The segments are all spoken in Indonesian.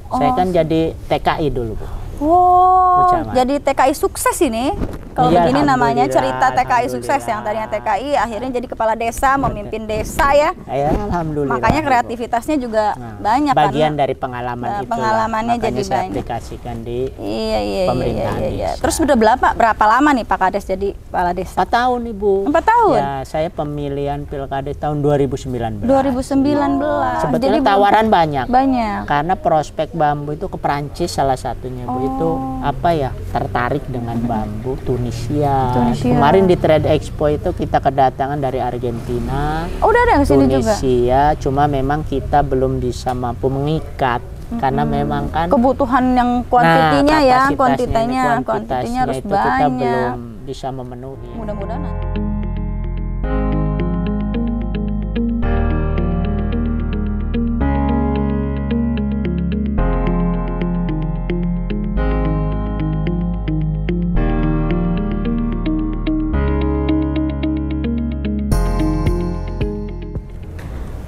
Saya kan jadi TKI dulu, Bu. Oh, Camat. jadi TKI sukses ini. Kalau Iya, begini namanya alhamdulillah, cerita TKI sukses, alhamdulillah. yang tadinya TKI akhirnya jadi kepala desa, memimpin desa ya. Ya, alhamdulillah. Makanya Bu. kreativitasnya juga Nah, banyak bagian karena dari pengalaman itu. pengalamannya jadi saya banyak. aplikasikan di Iya. pemerintahan desa. Terus sudah berapa lama nih Pak Kades jadi kepala desa? 4 tahun, Ibu. 4 tahun? Ya, saya pemilihan pilkada tahun 2019. 2019. Sebetulnya Jadi tawaran banyak. banyak. Karena prospek bambu itu ke Perancis salah satunya, Bu. Itu apa ya? Tertarik dengan bambu Tunisia. Kemarin di Trade Expo itu kita kedatangan dari Argentina. Oh, udah ada yang sini juga. Tunisia, cuma memang kita belum bisa mampu mengikat karena memang kan Kebutuhan yang kuantitinya ya, kuantitanya kuantitinya harus itu kita banyak. belum bisa memenuhi. Mudah-mudahan nanti.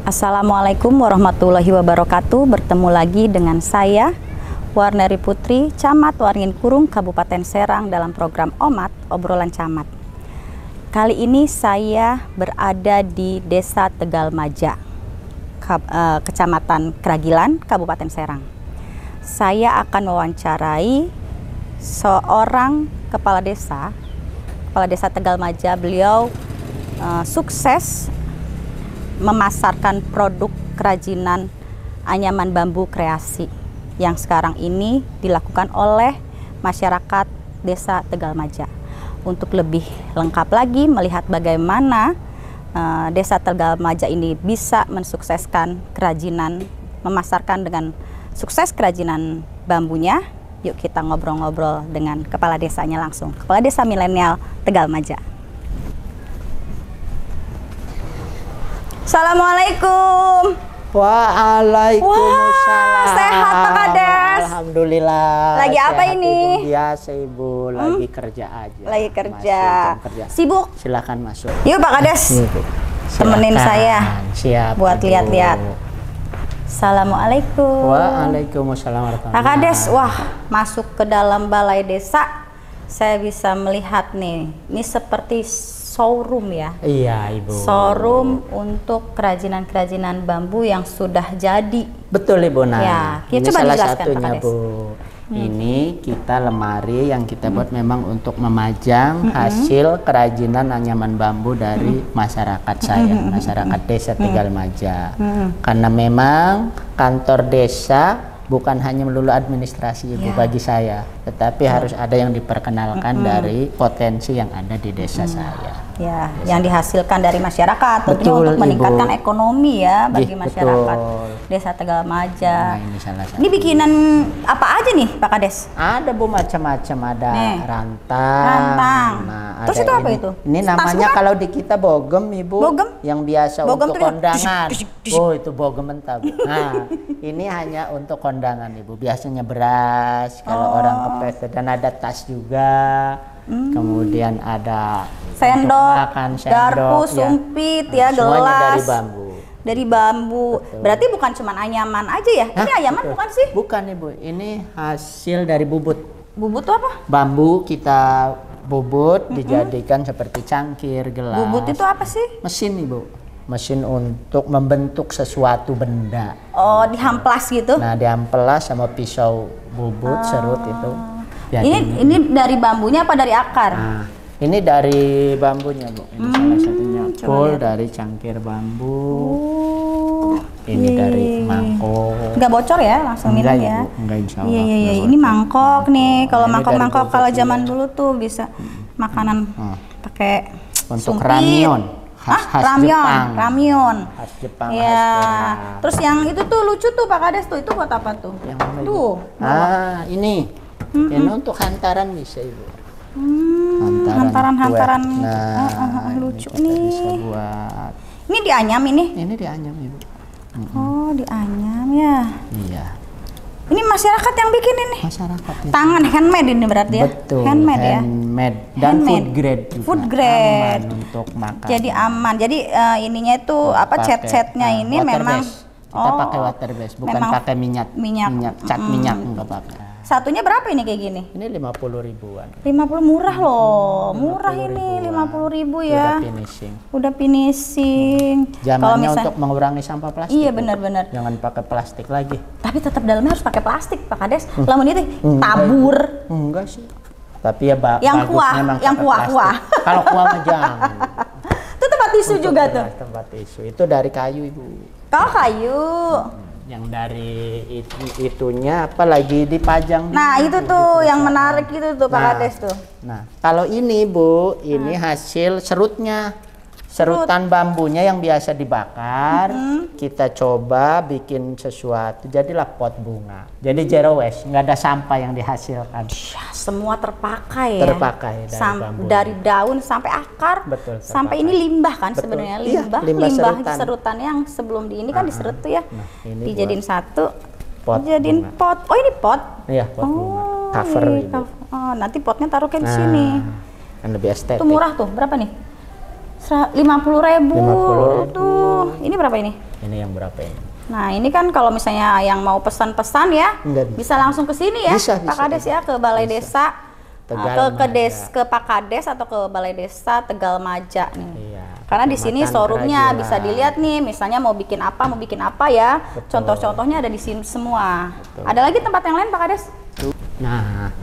Assalamualaikum warahmatullahi wabarakatuh. Bertemu lagi dengan saya, Warneri Putri, Camat Waringin Kurung, Kabupaten Serang dalam program OMAT, Obrolan Camat. Kali ini saya berada di Desa Tegalmaja, Kecamatan Kragilan, Kabupaten Serang. Saya akan mewawancarai seorang kepala desa Tegalmaja. Beliau sukses memasarkan produk kerajinan anyaman bambu kreasi yang sekarang ini dilakukan oleh masyarakat Desa Tegalmaja. Untuk lebih lengkap lagi melihat bagaimana Desa Tegalmaja ini bisa mensukseskan kerajinan, memasarkan dengan sukses kerajinan bambunya, yuk kita ngobrol-ngobrol dengan kepala desanya langsung. Kepala Desa Milenial Tegalmaja. Assalamualaikum. Waalaikumsalam. Wah, sehat Pak Kades. Alhamdulillah. Lagi apa sehat, ini? Ibu. Biasa, Ibu, lagi kerja aja. Lagi kerja. Masih jam kerja. Sibuk? Silakan masuk. Yuk Pak Kades. Temenin saya. Siap. Buat Ibu. lihat-lihat. Assalamualaikum. Waalaikumsalam warahmatullahi Pak Kades, wah, masuk ke dalam balai desa, saya bisa melihat nih, ini seperti showroom ya. Iya, Ibu. Showroom untuk kerajinan-kerajinan bambu yang sudah jadi. Betul, Ibu. Nah, Ya, ini coba salah dijelaskan, Pak satunya, Kades. Bu. Ini kita lemari yang kita buat memang untuk memajang hasil kerajinan anyaman bambu dari masyarakat saya, masyarakat Desa Tegalmaja. Karena memang kantor desa bukan hanya melulu administrasi, Ibu, bagi saya, tetapi harus ada yang diperkenalkan dari potensi yang ada di desa saya. Ya, yang dihasilkan dari masyarakat, tentunya Betul, untuk meningkatkan Ibu. ekonomi ya bagi Betul. masyarakat Desa Tegalmaja. Nah, ini salah satu. Ini bikinan apa aja nih Pak Kades? Ada, Bu, macam-macam, ada Nih. rantang. Rantang. Nah, Terus ada itu apa ini. itu? Ini Tas namanya bukan? kalau di kita bogem, Ibu. Bogem? Yang biasa Bogem untuk tuh yang kondangan. dusik, dusik, dusik. Oh, itu bogem mentah, Bu. Nah, ini hanya untuk kondangan, Ibu. Biasanya beras kalau orang ke pesta, dan ada tas juga. Kemudian ada Sendok, untuk makan, garpu, ya. sumpit ya, Semuanya gelas. dari bambu. Dari bambu. Betul. Berarti bukan cuma anyaman aja ya? Ini Hah? anyaman Betul. bukan sih? Bukan, Ibu. Ini hasil dari bubut. Bubut tuh apa? Bambu kita bubut dijadikan seperti cangkir, gelas. Bubut itu apa sih? Mesin, Ibu. Mesin untuk membentuk sesuatu benda. Oh, dihamplas gitu. Nah, diamplas sama pisau bubut, serut itu. Ini dari bambunya apa dari akar? Nah, ini dari bambunya, Bu. Ini salah satunya coba full lihat. dari cangkir bambu. Oh, Ini dari mangkok. nggak bocor ya, langsung minum Enggak, ya. Ibu. Enggak, insya Allah. Iya. Enggak Ini bocor. mangkok nih. Kalau Ini mangkok-mangkok dari kalau bubut, zaman iya. dulu tuh bisa makanan pakai Untuk sumpit. ramyeon. Khas ramyeon, Jepang. ramyeon. Khas Jepang, Ya. khas Korea. Terus yang itu tuh lucu tuh Pak Kades tuh, itu buat apa tuh? Yang mana, Ibu? Tuh. Ini. Ini untuk hantaran bisa, Ibu. Hantaran-hantaran. kue. Nah, lucu ini kita nih. bisa buat. Ini dianyam ini. Ini dianyam, Ibu. Oh, dianyam ya. Iya. Ini masyarakat yang bikin ini. Masyarakat itu. Tangan handmade ini berarti ya? Betul. Handmade ya. Handmade dan Handmade. food grade juga. Food grade. Aman untuk makan. Jadi aman. Jadi ininya itu apa Pakai, cat-catnya ini water memang base. Kita pakai water base, bukan pakai minyak cat minyak enggak pakai. Satunya berapa ini kayak gini? Ini 50 ribuan. 50 murah loh, murah ini 50 ribu ya. Udah finishing. Udah finishing. Zamannya untuk mengurangi sampah plastik. Iya benar-benar. Jangan pakai plastik lagi. Tapi tetap dalamnya harus pakai plastik, Pak Kades. Lamun itu tabur. Enggak sih. Tapi ya yang kuah. Kalau kuah mah jangan. Itu tempat tisu juga tuh. Tempat tisu itu dari kayu, Ibu. Kalau kayu. Yang dari itunya apa lagi dipajang. Nah, itu tuh yang menarik itu tuh Pak Kades tuh. Nah, kalau ini Bu, ini hasil serutnya. Serutan bambunya yang biasa dibakar, kita coba bikin sesuatu, jadilah pot bunga. Jadi zero waste, nggak ada sampah yang dihasilkan. Semua terpakai ya? Terpakai dari bambu. Dari daun sampai akar, betul, sampai ini limbah kan sebenarnya, limbah serutan yang sebelum di ini kan diserut tuh ya, dijadiin satu, dijadiin pot. Oh ini pot? Iya, pot bunga, cover. Oh, nanti potnya taruh kayak di sini. Kan lebih estetik. Itu murah tuh, berapa nih? 50.000 tuh. Ini berapa ini? Ini yang berapa ini? Nah ini kan kalau misalnya yang mau pesan-pesan ya, bisa langsung ke sini ya, Pak Kades ya, ke Balai Desa, ke Pak Kades atau ke Balai Desa Tegal Maja nih. Iya, karena di sini showroomnya bisa dilihat nih, misalnya mau bikin apa ya, contoh-contohnya ada di sini semua. Betul. Ada lagi tempat yang lain Pak Kades? Nah.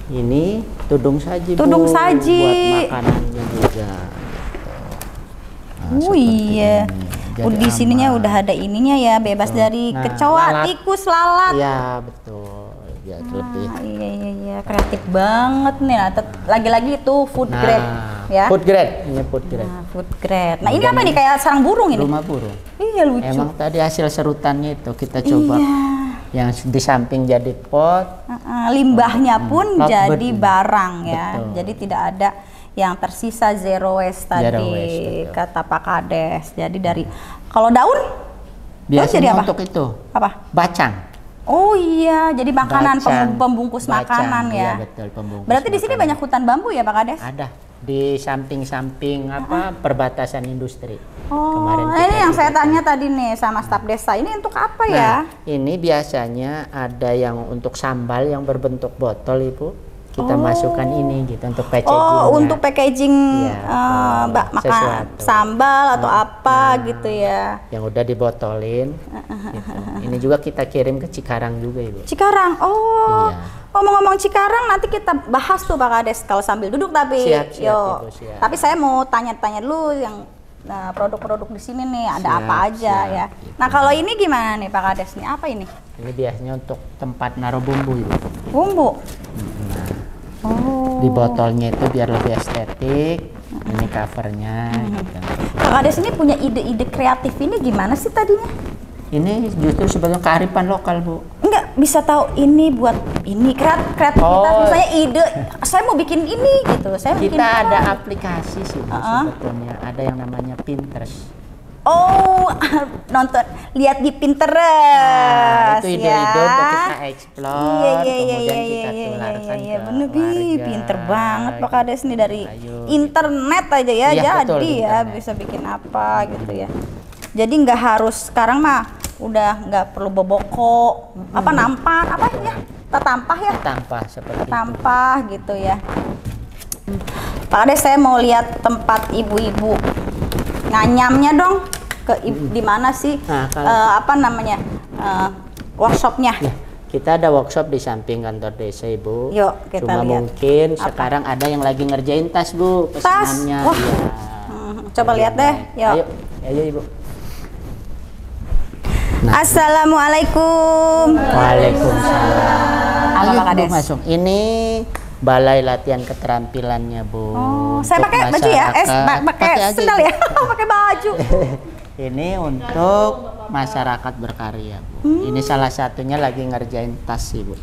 Ini tudung saji, tudung saji buat makanannya juga. Nah, iya. Di sininya udah ada ininya ya, bebas dari kecoa, tikus, lalat. Iya, betul. Ya, lebih. Iya, kreatif banget nih. Lagi-lagi itu food grade ya. Food grade, ini food grade. Food grade. Nah, ini apa nih, kayak sarang burung ini? Rumah burung. Iya, lucu. Emang tadi hasil serutannya itu kita coba. Yang di samping jadi pot, limbahnya pun jadi barang ya. Betul. Jadi tidak ada yang tersisa zero waste tadi kata Pak Kades. Jadi dari kalau daun biasanya jadi apa? Untuk itu apa? Bacang. Oh iya, jadi makanan pembungkus makanan ya. Iya, betul, pembungkus. Berarti di sini banyak hutan bambu ya Pak Kades? Ada di samping-samping perbatasan industri. Oh, ini yang saya tanya tadi nih sama staf desa, ini untuk apa ya? Ini biasanya ada yang untuk sambal yang berbentuk botol, Ibu. Kita masukkan ini gitu untuk packaging. Oh, untuk packaging makan sambal atau apa gitu ya? Yang udah dibotolin. Gitu. Ini juga kita kirim ke Cikarang juga, Ibu. Cikarang, oh. Iya. Ngomong-ngomong Cikarang, nanti kita bahas tuh Pak Kades kalau sambil duduk tapi. Siap, Ibu, siap. Tapi saya mau tanya-tanya dulu yang produk-produk di sini nih ada apa aja ya. Gitu. Nah kalau ini gimana nih Pak Kades nih, apa ini? Ini biasanya untuk tempat naruh bumbu, Ibu. Bumbu? Di botolnya itu biar lebih estetik. Ini covernya. Gitu. Pak Kades ini punya ide-ide kreatif ini gimana sih tadinya? Ini justru sebagai kearifan lokal, Bu. Enggak bisa tahu ini buat ini kreativitas, misalnya ide saya mau bikin ini gitu. Kita ada aplikasi sih Bu, sebetulnya. Ada yang namanya Pinterest. Oh, nonton, lihat di Pinterest. Itu ide-ide untuk kita explore, kemudian kita tularkan ke warga. Pinter banget Pak Kades nih, dari internet aja ya, jadi ya bisa bikin apa gitu ya. Jadi nggak harus sekarang mah udah nggak perlu boboko, nampan apa ya, tatampah ya, tatampah gitu ya. Pak Kades, saya mau lihat tempat ibu-ibu nganyamnya dong, di mana sih workshopnya? Kita ada workshop di samping kantor desa, Ibu. Yuk kita Cuma lihat. Mungkin sekarang ada yang lagi ngerjain tas, Bu, pesanannya. Tas? Coba lihat deh, yuk. Ayo Ibu. Assalamualaikum. Waalaikumsalam. Ayo Bu, masuk. Ini balai latihan keterampilannya, Bu. Saya pakai baju ya? Pakai sendal ya? Pakai baju. Ini untuk masyarakat berkarya, Bu. Ini salah satunya lagi ngerjain tas sih, Bu.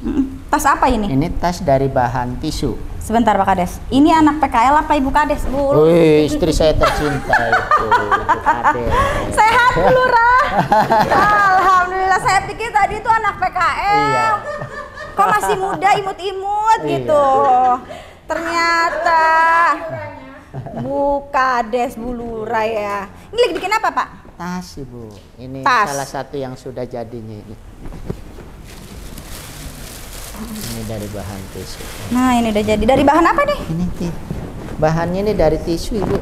Tas apa ini? Ini tas dari bahan tisu. Sebentar Pak Kades, ini anak PKL apa Ibu Kades, Bu? Wih, istri saya tercinta itu, Ibu Kades. Sehat Bu Lurah. Alhamdulillah, saya pikir tadi itu anak PKL. Iya. Kok masih muda, imut-imut gitu. Ternyata Bu Kades, Bu Lurah ya. Ini lagi bikin apa Pak? Tas Ibu. Ini Tas. salah satu yang sudah jadinya ini. Ini dari bahan tisu. Nah, ini udah jadi. Dari bahan apa nih? Ini bahannya ini dari tisu Ibu.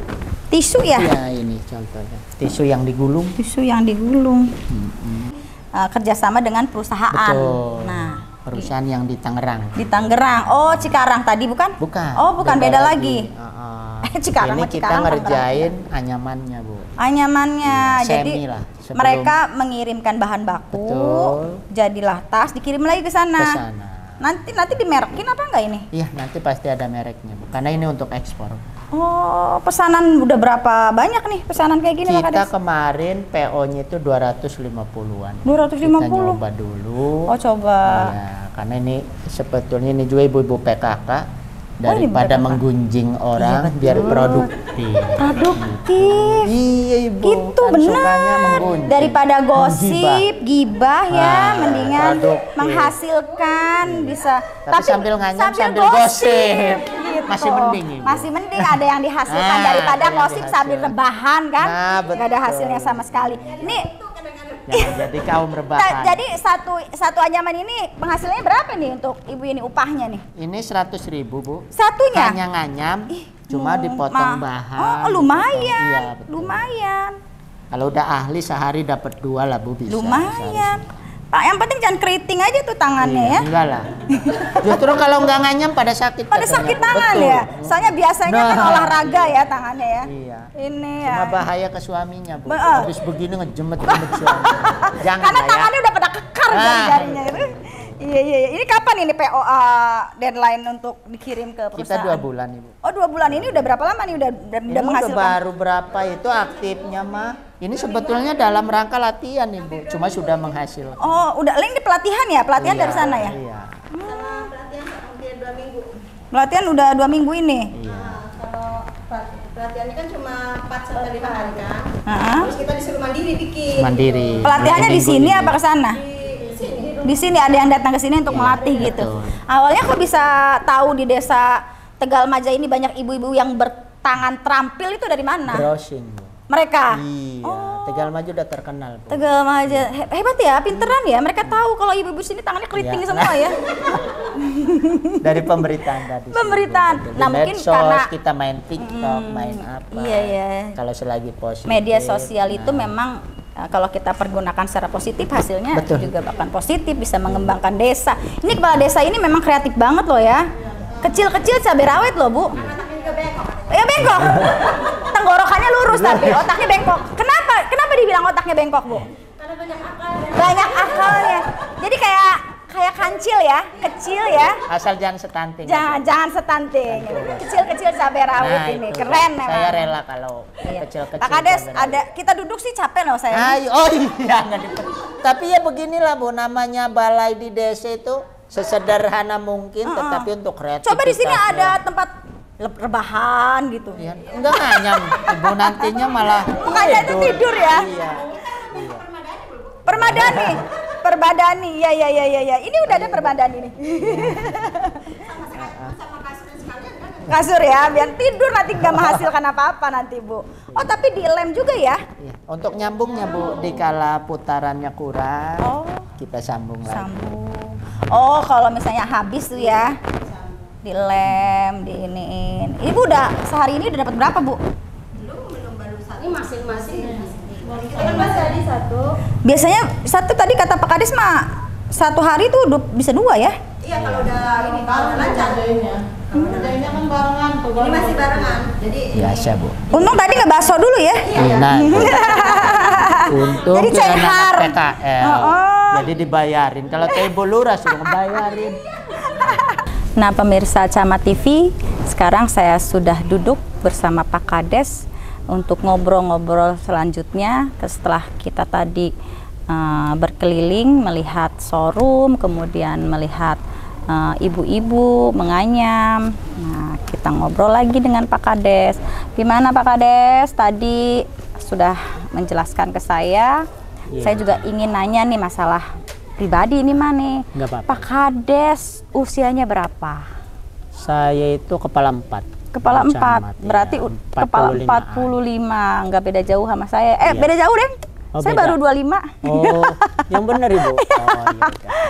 Tisu ya? Iya, ini contohnya. Tisu yang digulung. Tisu yang digulung. Kerjasama dengan perusahaan. Betul. Nah, perusahaan yang di Tangerang. di Tangerang. Oh, Cikarang tadi bukan? Bukan. Oh, bukan, beda lagi. Cikarang Ini sama kita Cikarang, ngerjain anyamannya Bu. Anyamannya. Iya, Jadi semi lah, sebelum- mereka mengirimkan bahan baku. Betul. Jadilah tas, dikirim lagi ke sana. Ke sana. Nanti dimerekin apa enggak ini? Iya, nanti pasti ada mereknya Bu. Karena ini untuk ekspor. Oh, pesanan udah berapa banyak nih pesanan kayak gini Pak Kita Kades? kemarin PO-nya itu 250-an. 250? Kita nyoba dulu. Oh, coba. Iya, karena ini sebetulnya ini juga ibu-ibu PKK daripada PKK. menggunjing orang biar produktif. Produktif. Iya Ibu. Gitu kan sukanya benar. menggunjing. Daripada gosip, gibah ya, Ah, mendingan produktif. menghasilkan bisa. Tapi sambil nganyam, sambil gosip. Gitu. Masih mending, Ibu. Masih mending ada yang dihasilkan Ah, daripada ada yang gosip sambil dihasilkan. rebahan kan? Nah, Nggak ada betul. hasilnya sama sekali. Ini Jangan jadi kaum rebahan. jadi satu anyaman ini penghasilannya berapa nih untuk ibu ini upahnya nih? Ini 100.000 Bu. Satunya? Hanya nganyam, cuma dipotong bahan. Oh, lumayan. Iya, betul. Lumayan. Kalau udah ahli sehari dapat 2 lah Bu, bisa. Lumayan. Pak, yang penting jangan keriting aja tuh tangannya ya. Enggak lah. Justru kalau nggak nganyam pada sakit. Pada katanya. sakit tangan Betul. ya. Soalnya biasanya kan Nah. olahraga ya tangannya ya. Iya. Ini ya. Cuma bahaya ke suaminya Bu. Bener. Habis begini ngejemet-jemet suami. Jangan Karena lah ya. tangannya udah pada kekar Ah. jari-jarinya itu. Iya. Ini kapan ini PO deadline untuk dikirim ke Kita perusahaan? 2 bulan Ibu. Oh, 2 bulan ini udah berapa lama nih udah Ini udah menghasilkan? baru berapa itu aktifnya mah. Ini sebetulnya dalam rangka latihan Ibu. Cuma sudah menghasilkan. Oh, udah link di pelatihan ya? Pelatihan Iya, dari sana ya? Iya. Pelatihan udah 2 minggu ini. Iya. Kalau pelatihannya kan cuma 4-5 hari kan. Heeh. Terus kita disuruh mandiri bikin. Mandiri. Pelatihannya di Minggu sini ini. apa ke sana? Di sini. Di sini ada yang datang ke sini untuk Iya, melatih gitu. betul. Awalnya kok bisa tahu di desa Tegal Maja ini banyak ibu-ibu yang bertangan terampil itu dari mana? Browsing Bu. Mereka. Iya. Tegal Maju udah terkenal Bu. Tegal Maja hebat ya, pinteran ya. Mereka tahu kalau ibu-ibu sini tangannya keriting Iya. semua ya. Dari pemberitaan tadi. sih, Pemberitaan. Bu. Di Nah, mungkin medsos, karena- kita main TikTok, main apa. Iya, iya. Kalau selagi positif. Media sosial itu nah, memang kalau kita pergunakan secara positif hasilnya Betul. juga akan positif, bisa mengembangkan desa. Ini kepala desa ini memang kreatif banget loh ya. Kecil-kecil cabai rawit loh Bu. Ya bengkok. Tenggorokannya lurus tapi otaknya bengkok. Kenapa dibilang otaknya bengkok Bu? Karena banyak akal. Banyak akalnya. Jadi kayak kancil ya, kecil ya. Asal jangan stunting. Jangan stunting. Kecil-kecil cabai rawit Nah, ini itu. keren memang. Saya rela kalau Iya. kecil-kecil. Pak Kades, cabai rawit. ada kita duduk sih capek loh saya. Ayo, oh iya nggak Tapi ya beginilah Bu, namanya balai di desa itu sesederhana mungkin, tetapi untuk kreativitas. Coba di sini ada tempat rebahan gitu. Ya, enggak nganyam, Ibu nantinya malah Makanya itu tidur ya. Iya. Permadani. Ya. Ini udah ada permadani nih. Kasur ya, biar tidur nanti nggak menghasilkan apa-apa nanti Bu. Oh tapi dilem juga ya? Iya. Untuk nyambungnya Bu, dikala putarannya kurang, Oh. kita sambung lagi. Sambung. Oh kalau misalnya habis tuh ya, dilem, diiniin. Ibu udah sehari ini udah dapat berapa Bu? Belum baru saat ini masing-masing. Kita kan masih ada satu. Biasanya satu tadi kata Pak Kades mah satu hari tuh bisa 2 ya? Iya kalau udah ini kalau udah lancar. Kerjanya kan barengan tuh. Ini masih barengan. Jadi Biasa Bu. Untung tadi nggak bakso dulu ya? Iya, nah, untung Jadi kita cenghar. anak PKL, Oh. jadi dibayarin. Kalau Ibu Lurah suruh ngebayarin. Nah pemirsa Camat TV, sekarang saya sudah duduk bersama Pak Kades untuk ngobrol-ngobrol selanjutnya setelah kita tadi berkeliling melihat showroom, kemudian melihat ibu-ibu menganyam. Nah kita ngobrol lagi dengan Pak Kades. Gimana Pak Kades? Tadi sudah menjelaskan ke saya. Iya. Saya juga ingin nanya nih masalah pribadi ini mah nih. Nggak apa-apa. Pak Kades usianya berapa? Saya itu kepala 4. Kepala Bu 4, Camat, berarti iya. kepala 45-an. 45, nggak beda jauh sama saya. Iya. Beda jauh deh. Oh, Saya beda. baru 25. Oh, yang benar Ibu. Oh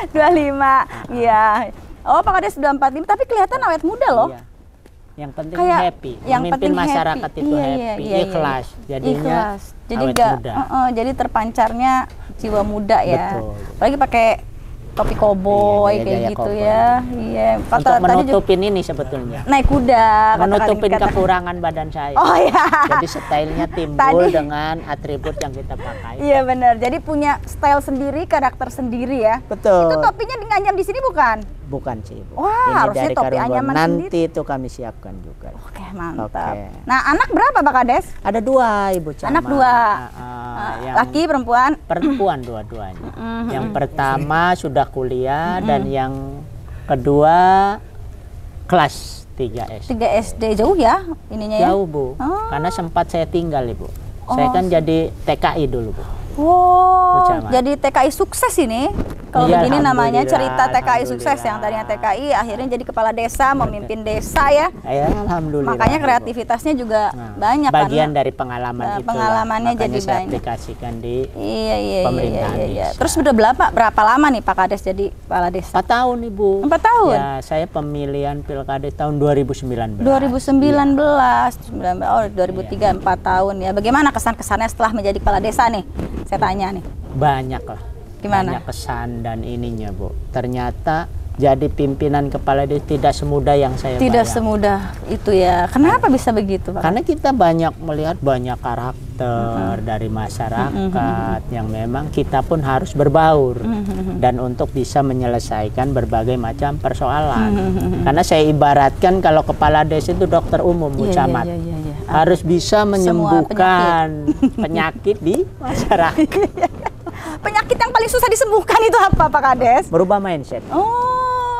iya. 25, iya. Oh, Pak Kades sudah 45, tapi kelihatan awet muda loh. Iya. Yang penting Kayak happy, yang memimpin penting masyarakat happy. itu Iya, happy, iya, iya, ikhlas, jadinya Ikhlas. Jadi awet nggak, muda. jadi terpancarnya jiwa muda ya. Betul. Apalagi pakai topi koboi Iya, kayak gaya gitu koboi. ya. Iya. Pak Untuk tadi juga menutupin ini sebetulnya. naik kuda. Menutupin kata-kata. kekurangan badan saya. Oh ya. Jadi stylenya timbul Tadi- dengan atribut yang kita pakai. Iya benar. Jadi punya style sendiri, karakter sendiri ya. Betul. Itu topinya nganyam di sini bukan? Bukan sih, Bu. Wah, Ini harusnya dari topi Karunggon. anyaman Nanti itu kami siapkan juga. Oke, mantap. Oke. Nah, anak berapa Pak Kades? Ada 2 Ibu Camat. Anak 2. Yang Laki, perempuan? perempuan dua-duanya. Yang pertama sudah kuliah dan yang kedua kelas 3 SD. 3 SD. Jauh ya ininya ya? Jauh Bu, Oh. karena sempat saya tinggal Ibu. Saya kan jadi TKI dulu Bu. Wow, Bu Camat. jadi TKI sukses ini. Kalau Iya, begini namanya alhamdulillah, cerita TKI sukses alhamdulillah. yang tadinya TKI akhirnya jadi kepala desa, memimpin desa ya. Ya, alhamdulillah. Makanya Bu. kreativitasnya juga Nah, banyak bagian karena dari pengalaman itu. pengalamannya Makanya jadi saya banyak. aplikasikan di Iya. Pemerintahan desa. Terus udah berapa lama nih Pak Kades jadi kepala desa? 4 tahun Ibu. 4 tahun? Ya, saya pemilihan pilkada tahun 2019. 2019, 2003, 4 tahun ya. Bagaimana kesan-kesannya setelah menjadi kepala desa nih? Saya tanya nih. Banyak lah. Gimana? Banyak kesan dan ininya Bu. Ternyata jadi pimpinan kepala desa tidak semudah yang saya Tidak bayangkan. semudah itu ya. Kenapa bisa begitu Pak? Karena kita banyak melihat banyak karakter dari masyarakat yang memang kita pun harus berbaur dan untuk bisa menyelesaikan berbagai macam persoalan. Karena saya ibaratkan kalau kepala desa itu dokter umum Bu Iya, Camat. iya. Harus bisa menyembuhkan penyakit di masyarakat. Penyakit yang paling susah disembuhkan itu apa Pak Kades? Merubah mindset. Oh,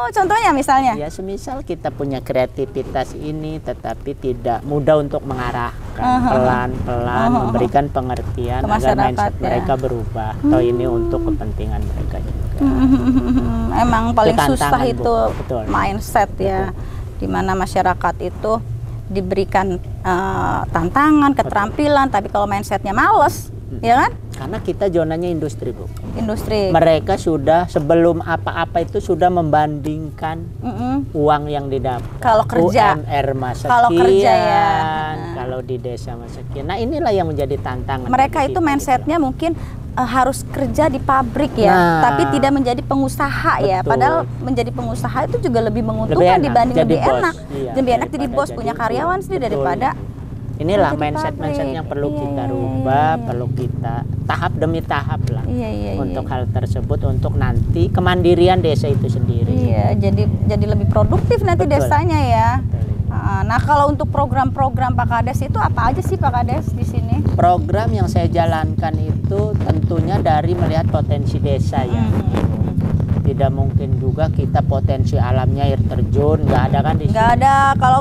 contohnya misalnya? Ya semisal kita punya kreativitas ini tetapi tidak mudah untuk mengarahkan pelan-pelan memberikan pengertian Ke agar masyarakat, mindset ya. mereka berubah. Atau ini untuk kepentingan mereka juga. Emang paling tantangan, susah Bu. itu Betul. mindset ya, dimana masyarakat itu diberikan tantangan, keterampilan, tapi kalau mindsetnya males, ya kan? Karena kita zonanya industri Bu. Industri. Mereka sudah sebelum apa-apa itu sudah membandingkan Mm-mm. uang yang didapat. Kalau kerja. UMR mas Kalau kerja ya. Kalau di desa mas sekian. Nah inilah yang menjadi tantangan. Mereka bagi itu kita, mindsetnya mungkin harus kerja di pabrik ya, Nah, tapi tidak menjadi pengusaha ya. betul. Padahal menjadi pengusaha itu juga lebih menguntungkan Lebih enak, dibanding jadi lebih bos. enak. Iya, Lebih enak jadi daripada bos, jadi punya bos. karyawan sendiri Betul. daripada Inilah kerja di mindset-mindset pabrik. yang perlu Iya, kita iya, rubah, iya. perlu kita tahap demi tahap lah Iya. untuk hal tersebut untuk nanti kemandirian desa itu sendiri. Iya, jadi lebih produktif nanti Betul. desanya ya. Betul. Nah, kalau untuk program-program Pak Kades itu apa aja sih Pak Kades di sini? Program yang saya jalankan itu tentunya dari melihat potensi desa ya. Tidak mungkin juga kita potensi alamnya air terjun nggak ada kan di sini. Nggak ada, kalau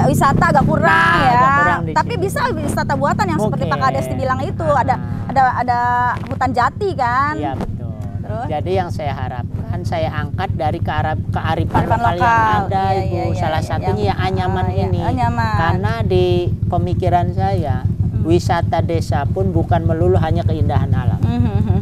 wisata agak kurang Nah, ya. agak kurang di Tapi sini. bisa wisata buatan yang seperti Pak Mungkin. Kades bilang itu ada hutan jati kan. Iya betul. Terus? Jadi yang saya harapkan saya angkat dari kearifan Kearifan lokal yang lokal. ada Iya, Ibu. iya, Salah iya, satunya ya anyaman iya, ini. anyaman. Karena di pemikiran saya wisata desa pun bukan melulu hanya keindahan alam.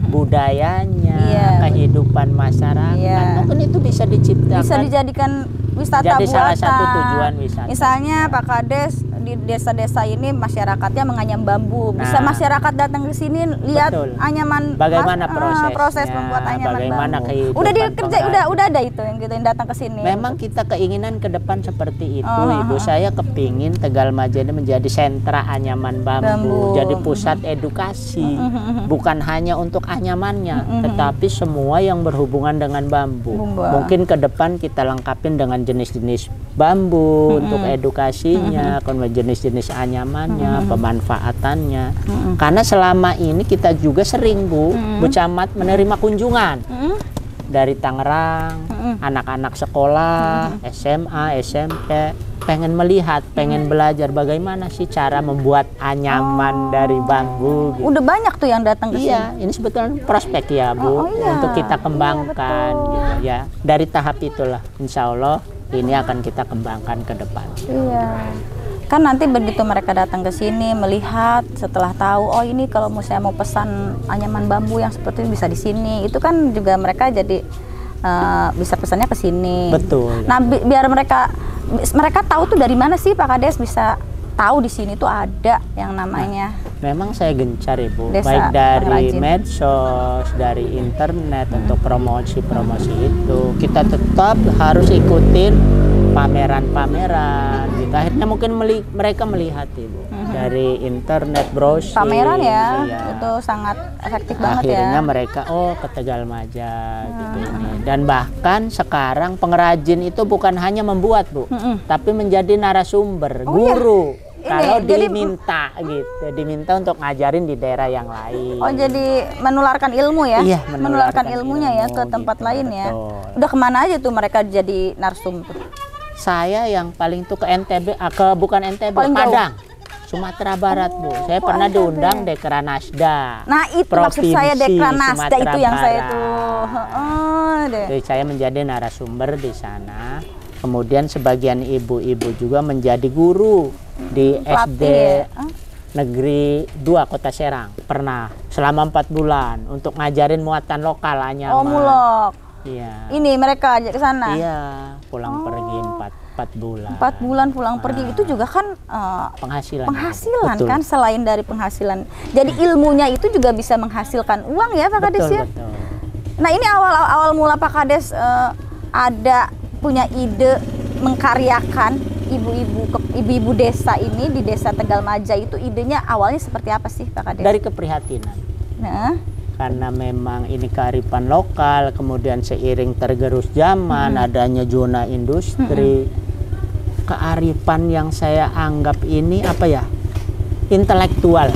Budayanya, Iya. kehidupan masyarakat, Iya. mungkin itu bisa diciptakan. Bisa dijadikan wisata Jadi buatan. salah satu tujuan wisata. Misalnya Pak Kades di desa-desa ini masyarakatnya menganyam bambu. Bisa Nah. masyarakat datang ke sini lihat Betul. anyaman Bagaimana prosesnya, proses membuat anyaman bagaimana bambu. kehidupan Udah dikerja, pengrajin. udah ada itu yang gitu yang datang ke sini. Memang kita keinginan ke depan seperti itu, Oh, Ibu. Saya kepingin Tegalmaja ini menjadi sentra anyaman bambu, Bambu. jadi pusat edukasi, bukan hanya untuk anyamannya, tetapi semua yang berhubungan dengan bambu. Bambu. Mungkin ke depan kita lengkapin dengan jenis-jenis bambu untuk edukasinya, kemudian jenis-jenis anyamannya, pemanfaatannya. Karena selama ini kita juga sering Bu Camat menerima kunjungan dari Tangerang, anak-anak sekolah, SMA, SMP, pengen melihat, pengen belajar bagaimana sih cara membuat anyaman dari bambu. Gitu. Udah banyak tuh yang datang ke sini. Iya, ini sebetulnya prospek ya Bu, Oh, iya. untuk kita kembangkan Iya, betul. gitu ya. Dari tahap itulah, insya Allah ini akan kita kembangkan ke depan. Iya. Kan nanti begitu mereka datang ke sini melihat, setelah tahu oh ini kalau saya mau pesan anyaman bambu yang seperti ini bisa di sini, itu kan juga mereka jadi bisa pesannya ke sini. Betul. Nah, biar mereka tahu tuh dari mana sih Pak Kades bisa tahu di sini tuh ada yang namanya. Memang saya gencar Ibu, Desa baik dari pengrajin. medsos, dari internet untuk promosi-promosi itu. Kita tetap harus ikutin pameran-pameran gitu. Akhirnya mungkin mereka melihat Ibu dari internet, browsing. Pameran ya, iya. itu sangat efektif banget ya. Akhirnya mereka ke Tegal Maja gitu ini. Dan bahkan sekarang pengrajin itu bukan hanya membuat Bu, tapi menjadi narasumber, guru. Ini, Kalau jadi diminta gitu, diminta untuk ngajarin di daerah yang lain. Oh, jadi menularkan ilmu ya? Iya, menularkan ilmunya ya ke tempat gitu, lain ya. betul. Udah kemana aja tuh mereka jadi narsum tuh? Saya yang paling tuh ke NTB, bukan NTB, Paling jauh. Padang, Sumatera Barat Bu. Saya pernah NTB. diundang Dekranasda. Nah itu maksud saya Provinsi Dekranasda Sumatera itu yang saya Barat. tuh. Deh. Jadi saya menjadi narasumber di sana. Kemudian sebagian ibu-ibu juga menjadi guru di SD Pelatih ya? Negeri 2 Kota Serang. Pernah selama 4 bulan untuk ngajarin muatan lokal anyaman. Oh, mulok. Iya. Ini mereka ajak ke sana. Iya, pulang pergi 4 bulan. 4 bulan pulang pergi itu juga kan Penghasilan. penghasilan Betul. kan, selain dari penghasilan. Jadi ilmunya itu juga bisa menghasilkan uang ya Pak Kades ya. Betul. Nah ini awal mula Pak Kades ada punya ide mengkaryakan ibu-ibu desa ini di desa Tegal Maja itu, idenya awalnya seperti apa sih Pak Kades? Dari keprihatinan. Nah, Karena memang ini kearifan lokal, kemudian seiring tergerus zaman, adanya zona industri, kearifan yang saya anggap ini apa ya, intelektual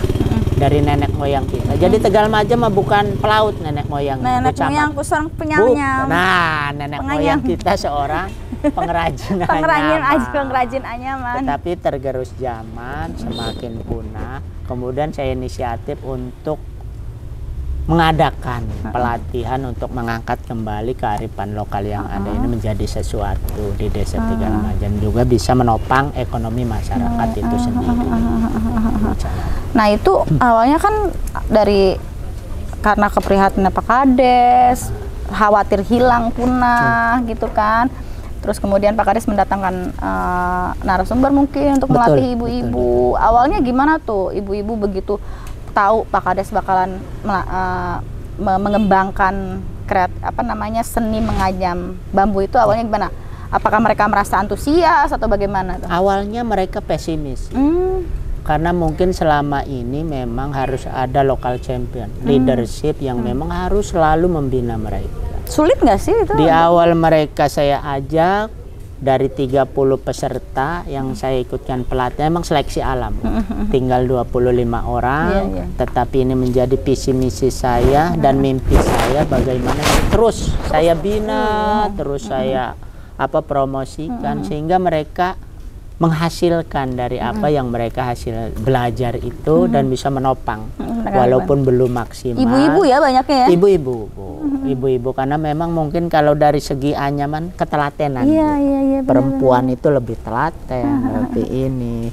dari nenek moyang kita. Jadi Tegal Maja mah bukan pelaut nenek moyang. nenek moyangku seorang penyanyam. Nah, nenek moyang kita seorang pengrajin pengrajin anyaman. Tetapi tergerus zaman, semakin punah. Kemudian saya inisiatif untuk mengadakan pelatihan untuk mengangkat kembali kearifan lokal yang ada ini menjadi sesuatu di Desa Tegal Maja, dan juga bisa menopang ekonomi masyarakat itu sendiri. Nah itu awalnya kan karena keprihatinan Pak Kades, khawatir hilang punah gitu kan. Terus kemudian Pak Kades mendatangkan narasumber mungkin untuk Betul, melatih ibu-ibu. Awalnya gimana tuh ibu-ibu begitu tahu Pak Kades bakalan mengembangkan seni menganyam bambu itu, awalnya gimana? Apakah mereka merasa antusias atau bagaimana tuh? Awalnya mereka pesimis. Karena mungkin selama ini memang harus ada local champion, leadership yang memang harus selalu membina mereka. Sulit nggak sih itu? Di awal mereka saya ajak dari 30 peserta yang saya ikutkan pelatihan, memang seleksi alam. Tinggal 25 orang, tetapi ini menjadi visi misi saya dan mimpi saya bagaimana terus saya bina, terus saya promosikan sehingga mereka menghasilkan dari apa yang mereka belajar itu dan bisa menopang walaupun belum maksimal. Ibu-ibu ya banyaknya ya? Ibu-ibu karena memang mungkin kalau dari segi anyaman ketelatenan. Iya, perempuan itu lebih telaten, lebih ini.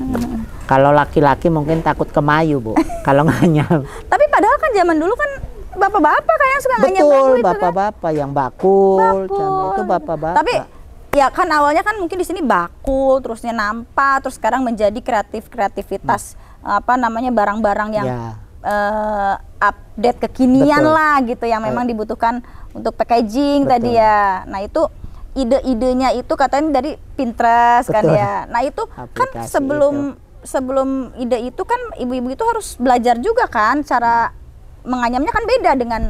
Kalau laki-laki mungkin takut kemayu Bu kalau nganyam. Tapi padahal kan zaman dulu kan bapak-bapak kayak suka nganyam bambu Betul, itu bapak-bapak yang bakul. Itu bapak-bapak. Tapi ya kan awalnya kan mungkin di sini bakul, terusnya nampak, terus sekarang menjadi kreativitas barang-barang yang update kekinian lah gitu, yang memang dibutuhkan untuk packaging tadi ya. Nah itu ide-idenya itu katanya dari Pinterest kan ya. Nah itu kan sebelum ide itu kan ibu-ibu itu harus belajar juga kan, cara menganyamnya kan beda dengan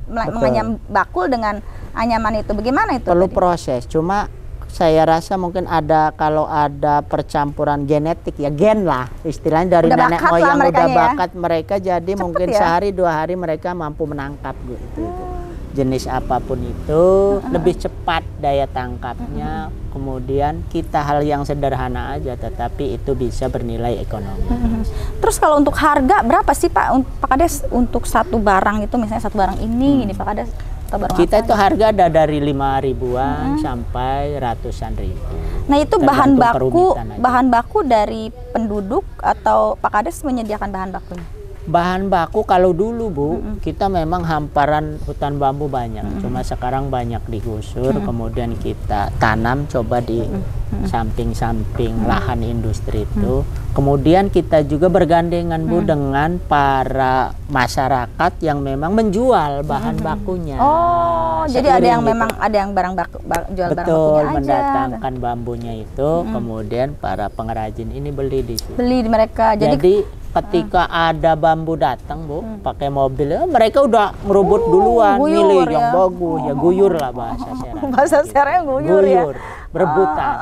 menganyam bakul dengan anyaman itu. Bagaimana itu? Perlu proses, cuma saya rasa mungkin kalau ada percampuran genetik ya, gen lah istilahnya dari nenek moyang udah bakat mereka, jadi cepet mungkin sehari 2 hari mereka mampu menangkap gitu. Jenis apapun itu lebih cepat daya tangkapnya. Kemudian kita hal yang sederhana aja tetapi itu bisa bernilai ekonomi. Terus kalau untuk harga berapa sih Pak Kades untuk satu barang itu, misalnya satu barang ini Pak Kades? atau baru Kita apa itu harga ada dari 5.000-an sampai ratusan ribu. Nah itu Tergantung perumitan aja. bahan baku dari penduduk atau Pak Kades menyediakan bahan bakunya? Bahan baku kalau dulu Bu, kita memang hamparan hutan bambu banyak. Cuma sekarang banyak digusur, kemudian kita tanam coba di samping-samping lahan industri itu. Kemudian kita juga bergandengan Bu dengan para masyarakat yang memang menjual bahan bakunya. Oh, jadi ada Seiring yang gitu. memang ada yang jual barang Betul, bakunya aja. mendatangkan bambunya itu, kemudian para pengrajin ini beli di situ. Beli di mereka. Jadi ketika ada bambu datang Bu, pakai mobil, mereka udah ngerubut duluan, guyur milih ya. yang bagus, ya guyur lah bahasa Serang. Bahasa Serang guyur ya. Berebutan,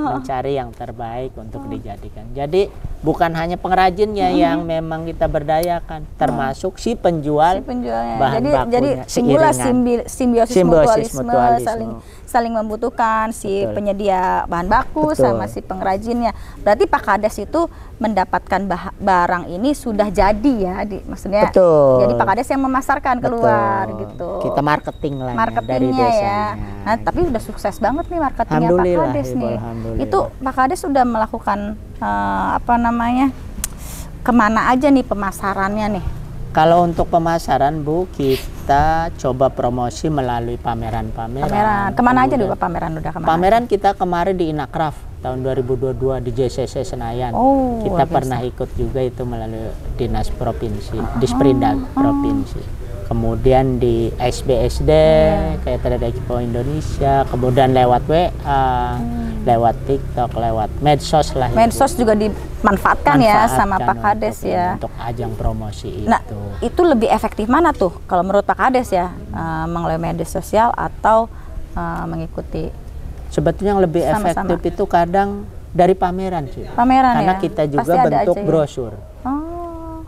mencari yang terbaik untuk dijadikan. Jadi bukan hanya pengrajinnya yang memang kita berdayakan, termasuk si penjual Penjualnya. bahan Jadi bakunya, timbullah seiringan. simbiosis Simbiosis mutualisme, mutualisme. saling membutuhkan si Betul. penyedia bahan baku Betul. sama si pengrajinnya. Berarti Pak Kades itu mendapatkan barang ini sudah jadi ya, maksudnya. Betul. Jadi Pak Kades yang memasarkan keluar Betul. gitu. Kita marketing lah dari Marketingnya ya. desanya. Nah, tapi udah sukses banget nih marketingnya Pak Alhamdulillah, Kades Ibu, nih. alhamdulillah. Itu Pak Kades sudah melakukan kemana aja nih pemasarannya nih? Kalau untuk pemasaran Bu, kita coba promosi melalui pameran-pameran. Pameran. Kemana aja Kemudian dulu pameran udah kemana? Pameran kita kemarin di Inakraf tahun 2022 di JCC Senayan. Oh, Kita luar biasa. pernah ikut juga itu melalui dinas provinsi, Disperindag provinsi. Kemudian di SBSD, kayak Trade Expo Indonesia, kemudian lewat WA, lewat TikTok, lewat medsos lah. Medsos juga dimanfaatkan ya sama Pak Kades ya. Untuk ajang promosi Nah, itu. itu lebih efektif mana tuh kalau menurut Pak Kades ya, melalui media sosial atau mengikuti Sebetulnya yang lebih Sama-sama. efektif itu kadang dari pameran sih. pameran Karena ya? kita Pasti juga ada bentuk aja ya? brosur. Oh,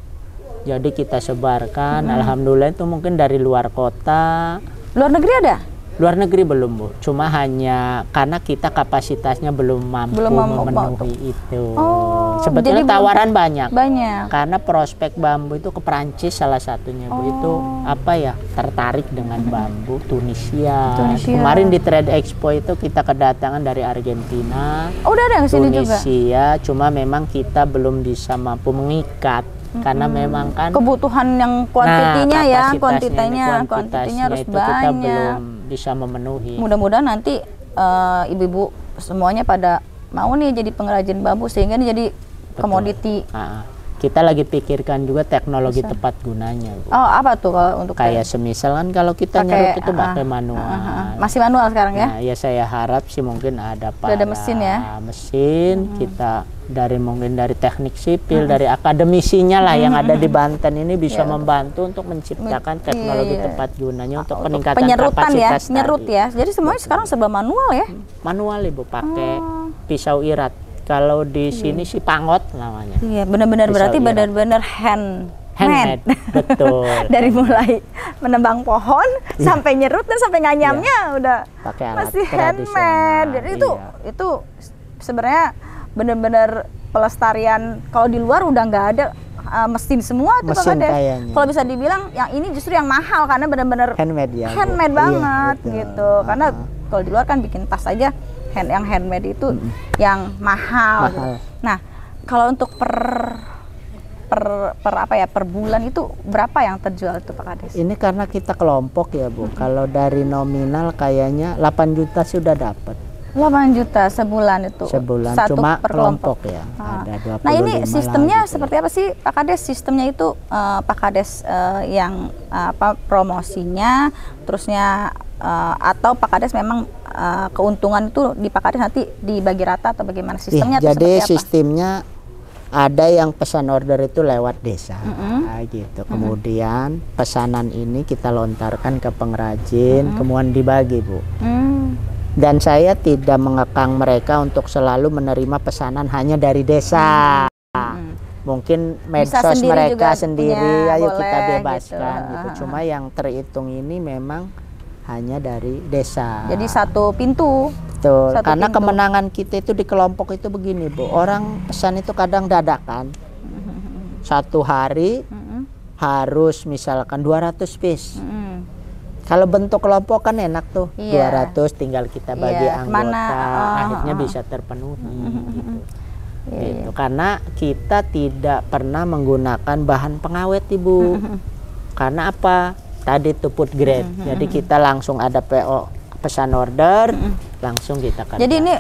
Jadi kita sebarkan, alhamdulillah itu mungkin dari luar kota. luar negeri ada? Luar negeri belum Bu, cuma hanya karena kita kapasitasnya belum mampu memenuhi itu. Oh, Sebetulnya jadi belum- tawaran banyak. Banyak. Karena prospek bambu itu ke Prancis salah satunya Bu, itu apa ya, tertarik dengan bambu Tunisia. Kemarin di Trade Expo itu kita kedatangan dari Argentina, Oh, udah ada yang kesini juga? Tunisia, cuma memang kita belum bisa mampu mengikat karena memang kan Kebutuhan yang kuantitinya ya, kapasitasnya, kuantitinya harus itu kita banyak. belum bisa memenuhi. Mudah-mudahan nanti ibu-ibu semuanya pada mau nih jadi pengrajin bambu sehingga ini jadi komoditi. Kita lagi pikirkan juga teknologi tepat gunanya Bu. Oh, apa tuh kalau untuk Kayak semisal kan kalau kita nyerut itu pakai manual. masih manual sekarang ya? Nah, ya saya harap sih mungkin ada ada mesin ya? mesin, kita mungkin dari teknik sipil, dari akademisinya lah yang ada di Banten ini bisa membantu untuk menciptakan teknologi tepat gunanya untuk peningkatan penyerutan ya, kapasitas nyerut tadi. ya. Jadi semuanya sekarang serba manual ya? Manual Ibu, pakai pisau irat. Kalau di sini sih pangot namanya. Iya, benar-benar Pisau berarti irat. benar-benar Handmade, betul. Dari mulai menebang pohon sampai nyerut dan sampai nganyamnya udah Pakai alat masih tradisional, handmade. Jadi iya. itu sebenarnya benar-benar pelestarian. Kalau di luar udah nggak ada mesin semua tuh Pak Mesin Kades. kayaknya. Kalau bisa dibilang yang ini justru yang mahal karena benar-benar Handmade ya Bu. handmade Iya, banget betul. gitu. Karena kalau di luar kan bikin tas aja yang handmade itu yang mahal. Gitu. Mahal. Nah, kalau untuk per bulan itu berapa yang terjual itu Pak Kades? Ini karena kita kelompok ya Bu. Kalau dari nominal kayaknya 8 juta sudah dapat. 8 juta sebulan itu. Sebulan, Satu cuma per kelompok ya. Ah. Ada 25 Nah, ini sistemnya lah gitu. seperti apa sih Pak Kades? Sistemnya itu Pak Kades yang promosinya, terusnya atau Pak Kades memang keuntungan itu di Pak Kades nanti dibagi rata atau bagaimana sistemnya? Atau Jadi seperti apa? sistemnya ada yang pesan order itu lewat desa gitu. Kemudian pesanan ini kita lontarkan ke pengrajin, kemudian dibagi Bu. Dan saya tidak mengekang mereka untuk selalu menerima pesanan hanya dari desa. Mungkin medsos sendiri mereka juga sendiri, punya, ayo boleh, kita bebaskan gitu. gitu. Cuma yang terhitung ini memang hanya dari desa. Jadi satu pintu. Betul. satu Karena pintu. kemenangan kita itu di kelompok itu begini Bu. Orang pesan itu kadang dadakan. Satu hari harus misalkan 200 piece. Kalau bentuk kelompok kan enak tuh, Iya. 200 tinggal kita bagi Iya, anggota, kemana, akhirnya bisa terpenuhi gitu. Iya, Gitu. Karena kita tidak pernah menggunakan bahan pengawet Ibu. Karena apa? Tadi to food grade. Jadi kita langsung ada PO, pesan order, langsung kita kerja. Jadi ini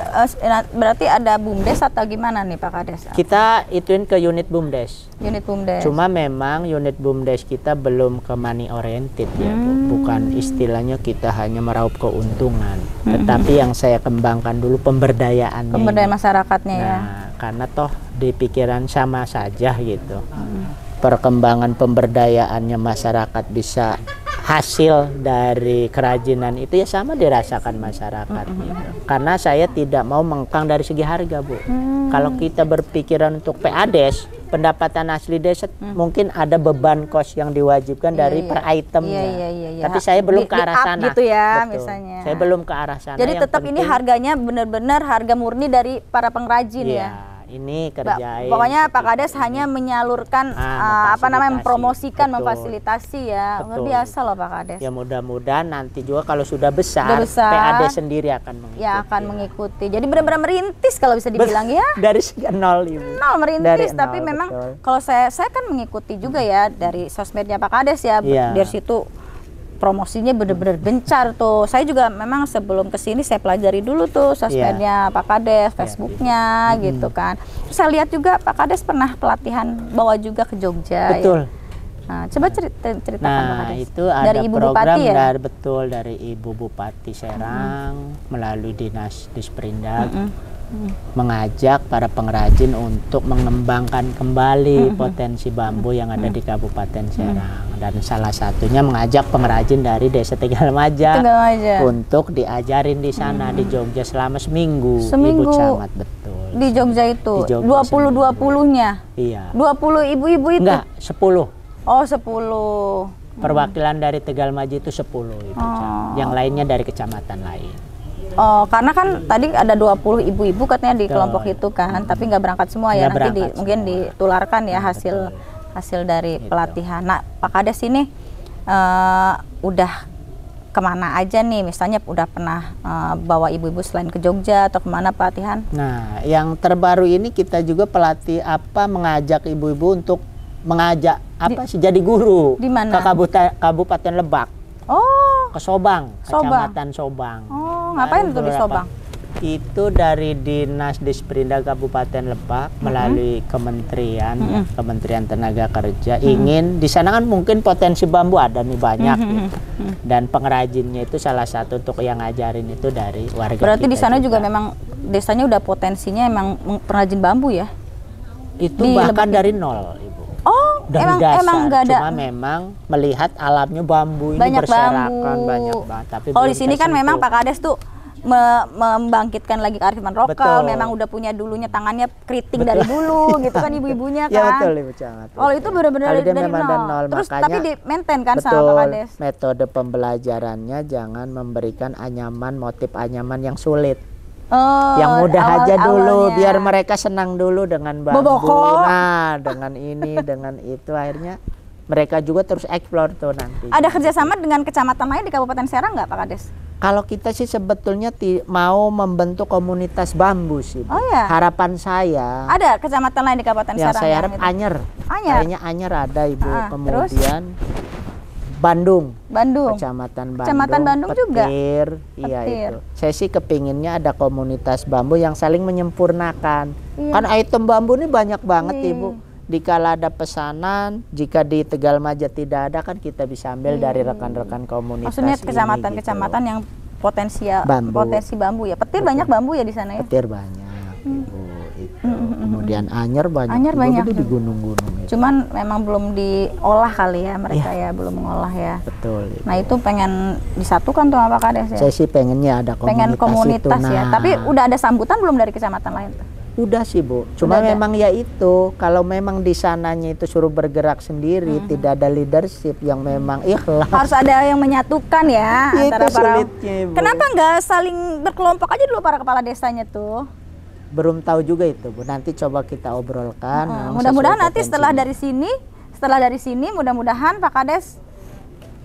berarti ada BUMDes atau gimana nih Pak Kades? Kita ituin ke unit BUMDes. Unit BUMDes. Cuma memang unit BUMDes kita belum ke money oriented ya Bu. Bukan istilahnya kita hanya meraup keuntungan. Tetapi yang saya kembangkan dulu pemberdayaan. Pemberdayaan masyarakatnya ya. Nah, karena toh di pikiran sama saja gitu. Perkembangan pemberdayaannya masyarakat bisa hasil dari kerajinan itu ya sama dirasakan masyarakat gitu. Karena saya tidak mau mengkang dari segi harga Bu. Kalau kita berpikiran untuk PADes, pendapatan asli desa mungkin ada beban kos yang diwajibkan dari per itemnya. Iya. Tapi saya belum ke arah Di-up sana. gitu ya, Betul. misalnya. Saya belum ke arah sana. Jadi Yang tetap ini penting- harganya benar-benar harga murni dari para pengrajin Iya, ya. ini kerjain. Pokoknya Pak seperti Kades ini. hanya menyalurkan memfasilitasi. mempromosikan, Betul. memfasilitasi ya. Luar Betul. biasa loh Pak Kades. Ya mudah-mudahan nanti juga kalau sudah besar, Sudah besar, PAD sendiri akan mengikuti. Ya akan mengikuti. Jadi benar-benar merintis kalau bisa dibilang ya. Dari segi nol Ibu. Nol merintis, Dari tapi nol, memang betul. kalau saya kan mengikuti juga ya dari sosmednya Pak Kades ya. Iya. Dari situ promosinya benar-benar gencar tuh. Saya juga memang sebelum kesini saya pelajari dulu tuh sosmednya Pak Kades, Facebooknya gitu kan. Terus saya lihat juga Pak Kades pernah pelatihan bawa juga ke Jogja. Betul. Ya. Nah, coba ceritakan Pak Nah, Kades. itu ada dari Ibu program Bupati ya. dari Ibu Bupati Serang melalui Dinas Disperindak mengajak para pengrajin untuk mengembangkan kembali potensi bambu yang ada di Kabupaten Serang, dan salah satunya mengajak pengrajin dari Desa Tegalmaja untuk diajarin di sana di Jogja selama seminggu. Seminggu. Ibu Camat, betul. Di Jogja itu. Di Jogja 20-20-nya. Iya. 20 ibu-ibu itu. Enggak, 10. Oh, 10. Perwakilan dari Tegalmaja itu 10 Ibu Camat. Yang lainnya dari kecamatan lain. Oh, karena kan tadi ada 20 ibu-ibu katanya di Betul. kelompok itu kan, tapi nggak berangkat semua ya. Nggak Nanti berangkat mungkin semua. ditularkan ya hasil dari pelatihan. Nah, Pak Kades ini udah kemana aja nih? Misalnya udah pernah bawa ibu-ibu selain ke Jogja atau kemana pelatihan? Nah, yang terbaru ini kita juga mengajak ibu-ibu untuk mengajak jadi guru Di mana? ke Kabupaten Lebak, Oh, ke Sobang, Sobang. Kecamatan Sobang. oh, ngapain tuh di Sobang? Itu dari Dinas Disperindak Kabupaten Lebak melalui Kementerian Tenaga Kerja ingin di sana kan mungkin potensi bambu ada nih banyak gitu. Dan pengrajinnya itu salah satu untuk yang ngajarin itu dari warga. Berarti kita di sana juga memang desanya udah potensinya emang pengrajin bambu ya? itu di bahkan Lebak dari nol Ibu. Oh, Dari emang dasar, nggak ada. cuma memang melihat alamnya bambu ini Banyak berserakan bambu. banyak banget. Tapi Kalau di belum sini kan memang tersentuh. Pak Kades tuh membangkitkan lagi kearifan lokal. Betul. Memang udah punya dulunya tangannya keriting dari dulu gitu kan ibu-ibunya kan. Ya betul Ibu Camat. Kalau itu benar-benar Kalau dia dari memang nol. Terus makanya tapi di maintain kan betul, sama Pak Kades. metode pembelajarannya jangan memberikan anyaman, motif anyaman yang sulit. Oh, Yang mudah aja dulu awalnya. biar mereka senang dulu dengan bambu. Boboko. Nah, dengan ini, dengan itu akhirnya mereka juga terus explore tuh nanti. Ada kerjasama dengan kecamatan lain di Kabupaten Serang nggak Pak Kades? Kalau kita sih sebetulnya mau membentuk komunitas bambu sih. Bu. Oh ya. Harapan saya Ada kecamatan lain di Kabupaten yang Serang saya harap itu? Anyer. Anyer. Kayaknya Anyer ada Ibu. Ah, Kemudian Bandung. Bandung. Kecamatan Bandung. Kecamatan Bandung juga? Petir, iya Petir. itu. Saya sih kepinginnya ada komunitas bambu yang saling menyempurnakan. Iya. Kan item bambu ini banyak banget Iya. Ibu. Dikala ada pesanan, jika di Tegalmaja tidak ada kan kita bisa ambil dari rekan-rekan komunitas. Maksudnya ini, kecamatan-kecamatan gitu. yang potensi bambu ya. Petir Betul. banyak bambu ya di sana ya. Petir banyak Ibu. Itu. Kemudian Anyer banyak. Anyer juga banyak. itu di gunung-gunung itu. Cuman memang belum diolah kali ya mereka ya, belum mengolah ya. Betul. Ibu. Nah itu pengen disatukan tuh sama Pak Kades ya. Saya sih pengennya ada Pengen komunitas itu. ya. Nah, Tapi udah ada sambutan belum dari kecamatan lain tuh? udah sih Bu. Cuma Udah ada. memang ya itu kalau memang di sananya itu suruh bergerak sendiri, tidak ada leadership yang memang ikhlas. Harus ada yang menyatukan ya Itu antara para. sulitnya, Ibu. Kenapa nggak saling berkelompok aja dulu para kepala desanya tuh? Belum tahu juga itu Bu. Nanti coba kita obrolkan. memang Mudah-mudahan sesuai nanti setelah potensinya. dari sini mudah-mudahan Pak Kades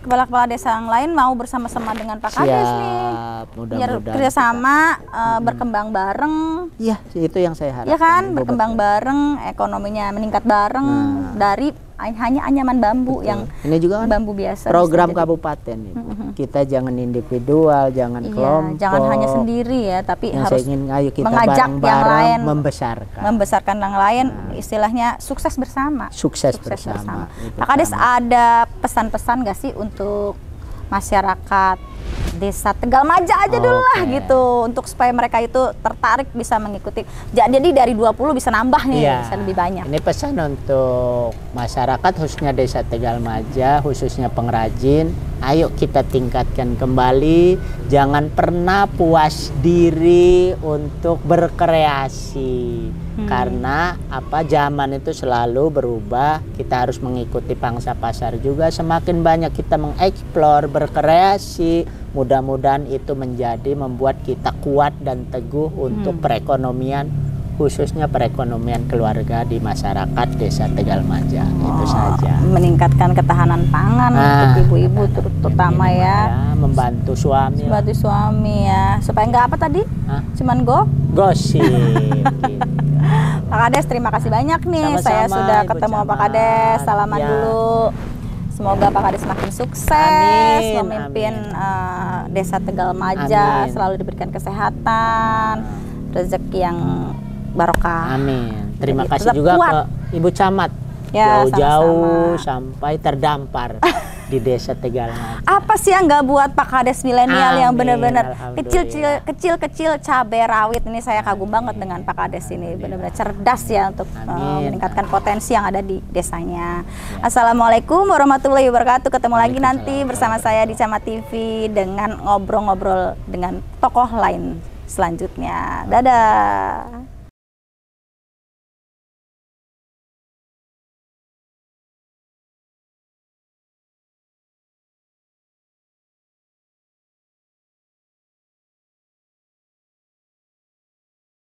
kepala-kepala desa yang lain mau bersama-sama dengan Pak Kades nih. Biar Mudah-mudahan kerjasama, berkembang bareng. Iya, itu yang saya harapkan. Ya kan, Ibu, berkembang betul. bareng, ekonominya meningkat bareng dari hanya anyaman bambu Betul. yang Ini juga kan bambu biasa. program bisa jadi. kabupaten Ibu. Kita jangan individual, jangan Iya, kelompok. jangan hanya sendiri ya, tapi Yang harus saya ingin, ayo kita mengajak yang bareng-bareng lain, membesarkan. membesarkan yang lain, istilahnya sukses bersama. Sukses bersama. Itu Pak Kades, sama. ada pesan-pesan gak sih untuk masyarakat Desa Tegal Maja aja dulu lah Oke. gitu, untuk supaya mereka itu tertarik bisa mengikuti. Jadi dari 20 bisa nambah nih, Iya. bisa lebih banyak. Ini pesan untuk masyarakat khususnya Desa Tegal Maja, khususnya pengrajin. Ayo kita tingkatkan kembali, jangan pernah puas diri untuk berkreasi. Karena zaman itu selalu berubah, kita harus mengikuti pangsa pasar juga. Semakin banyak kita mengeksplor, berkreasi, mudah-mudahan itu membuat kita kuat dan teguh untuk perekonomian, khususnya perekonomian keluarga di masyarakat Desa Tegal Maja. Itu saja. Meningkatkan ketahanan pangan untuk ibu-ibu terutama ya. Membantu suami. Membantu suami ya, supaya nggak apa tadi? Hah? Cuman Gosip. Gitu. Pak Kades, terima kasih banyak nih. Sama-sama, Saya sudah Ibu ketemu Pak Camat. Kades. Salaman Ya. dulu. Semoga Pak Kades makin sukses Amin, memimpin amin. Desa Tegal Maja, Amin. selalu diberikan kesehatan, rezeki yang barokah. Amin. Terima Jadi, kasih tetap juga kuat. ke Ibu Camat. Ya, Jauh-jauh sama-sama. sampai terdampar di Desa Tegal Maja. Apa sih yang nggak buat Pak Kades milenial yang Amin, benar-benar alhamdulillah. kecil-kecil cabai rawit ini? Saya kagum banget dengan Pak Kades ini, benar-benar cerdas ya untuk Amin. meningkatkan potensi yang ada di desanya. Assalamualaikum warahmatullahi wabarakatuh. Ketemu lagi nanti bersama saya di Camat TV dengan ngobrol-ngobrol dengan tokoh lain selanjutnya. Dadah.